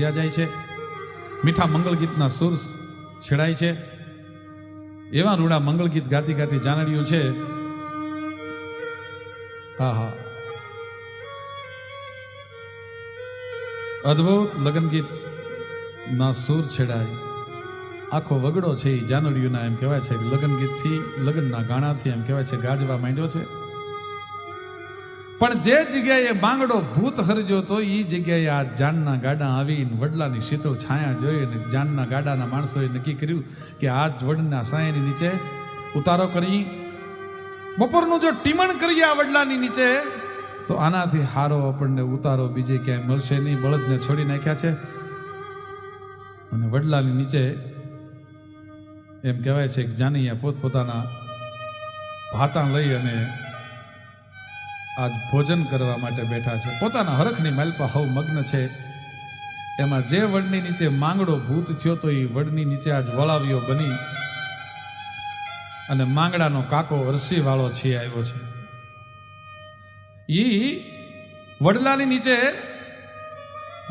જાય છે, મીઠા મંગળ ગીતના સુર છેડાય છે, એવા રૂડા મંગળ ગીત ગાતી ગાતી જાનડીઓ છે. હા હા, અદ્ભુત લગ્ન ગીત ના સુર છેડાય, આખો વગડો છે એ જાનડીઓના. એમ કહેવાય છે લગ્ન ગીતથી, લગ્નના ગાણાથી એમ કહેવાય છે ગાજવા માંડ્યો છે. પણ જે જગ્યાએ બાંગડો ભૂત હરજો તો એ જગ્યાએ આ જાનના ગાડા આવીને વડલાની શીતળ છાયા જોઈ અને જાનના ગાડાના માણસોએ નક્કી કર્યું કે આ જ વડના સાયાની નીચે ઉતારો કરી બપોરનું જો ટીમણ કરીએ આ વડલાની નીચે તો આનાથી હારો આપણને ઉતારો બીજે ક્યાંય મળશે નહીં. બળદને છોડી નાખ્યા છે અને વડલાની નીચે એમ કહેવાય છે કે જાનૈયા પોતપોતાના ભાતા લઈ અને આજ ભોજન કરવા માટે બેઠા છે. પોતાના હરખની માલપા હવ મગ્ન છે. એમાં જે વડની નીચે માંગડો ભૂત થયો તો એ વડની નીચે આજ વળાવ્યો બની અને માંગડાનો કાકો અરસી વાળો છે આવ્યો છે. ઈ વડલાની નીચે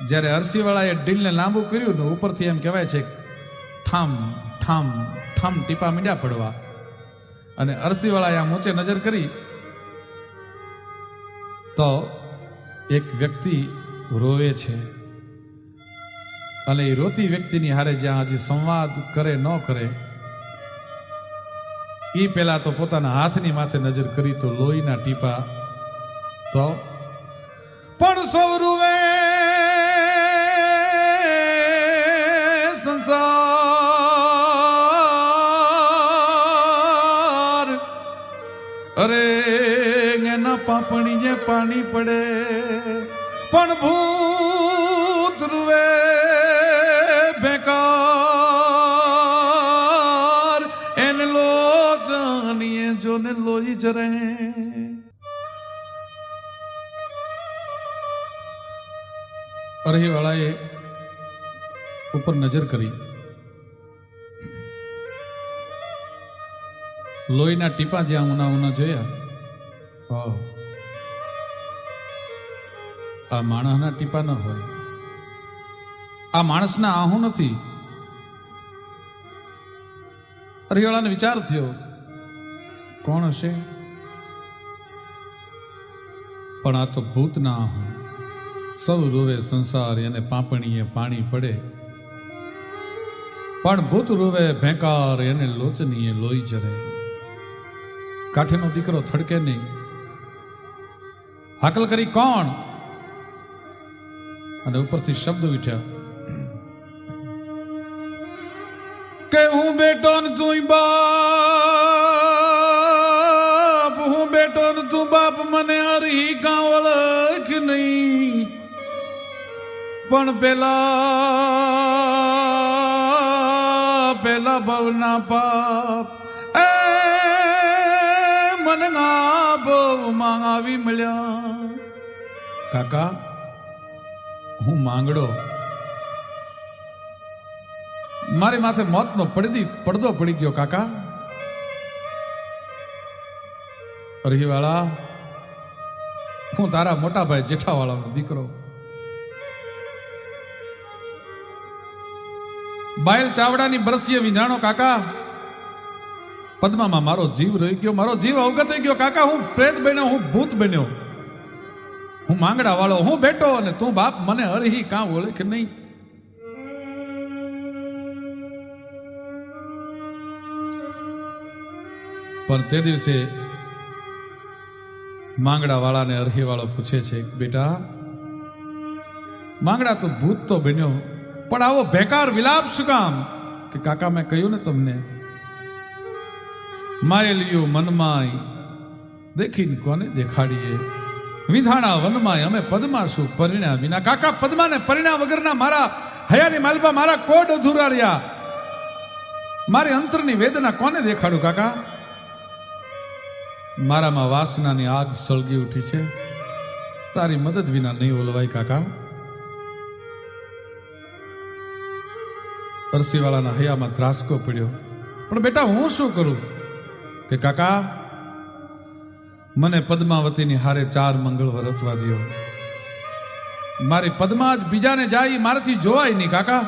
જ્યારે અરસી વાળાએ ડીલને લાંબુ કર્યું ને ઉપરથી એમ કહેવાય છે ઠામ ઠામ ઠામ ટીપા મીંડ્યા પડવા અને અરસી વાળાએ આ મોચે નજર કરી તો એક વ્યક્તિ રોવે છે અને એ રોતી વ્યક્તિની હારે જ્યાં હજી સંવાદ કરે ન કરે એ પેલા તો પોતાના હાથની માથે નજર કરી તો લોહીના ટીપા તો પણ સૌ રૂવે સંસાર અરે પાપણીએ પાણી પડે પણ ભૂત રૂવે બેકાર એને લો જાણીએ જોને લોહી જરે. અરહી વાળાએ ઉપર નજર કરી, લોહીના ટીપા જ્યાં ઉના ઉના જોયા. આ માણસના ટીપા ન હોય, આ માણસના આહું નથી. અરિયાળાને વિચાર થયો કોણ હશે, પણ આ તો ભૂતના આહું. સૌ રોવે સંસાર એને પાપણીએ પાણી પડે પણ ભૂત રોવે ભેંકાર એને લોચનીએ લોહી જરે. કાઠીનો દીકરો થડકે નહીં. હાકલ કરી કોણ અને ઉપરથી શબ્દ ઉઠ્યા કે હું બેટો ને તું બાપ, હું બેટો ને તું બાપ, મને અરહી કાં ઓળખ નહીં પણ પેલા ભવના પાપ મને આ ભવમાં આવી મળ્યા. કાકા હું માંગડો, મારી માથે મોતનો પડદો પડી ગયો. કાકા અરહીવાળા, હું તારા મોટા ભાઈ જેઠાવાળાનો દીકરો, બાયલ ચાવડાની બરસીએ વિંધાણો. કાકા પદ્મામાં મારો જીવ રહી ગયો, મારો જીવ અવગત થઈ ગયો. કાકા હું પ્રેત બન્યો, હું ભૂત બન્યો, હું માંગડા વાળો, હું બેટો અને તું બાપ, મને અરહી કાં ઓળખ નહીં. પણ તે દિવસે માંગડા વાળાને અરહી વાળો પૂછે છે બેટા, માંગડા તો ભૂત તો બન્યો પણ આવો બેકાર વિલાપ શું કામ? કે કાકા મેં કહ્યું ને તમને, માયેલિયું મનમાં દેખીને કોને દેખાડીએ, વિધાણા વનમાં અમે પદ્મા શું પરિણ્યા વિના. કાકા પદ્માને પરિણ્યા વગરના મારા હયાની માલપા મારા કોડ અધૂરા રહ્યા, મારી અંતરની વેદના કોને દેખાડું? કાકા મારામાં વાસનાની આગ સળગી ઉઠી છે, તારી મદદ વિના નહીં ઓલવાય. કાકા અરસીવાળાના હૈયામાં ત્રાસકો પડ્યો. પણ બેટા હું શું કરું? કે કાકા મને પદ્માવતીની હારે 4 મંગળ વરતવા દો. મારી પદ્મા જ બીજાને જાય ઈ મારાથી જોવાય નહીં કાકા.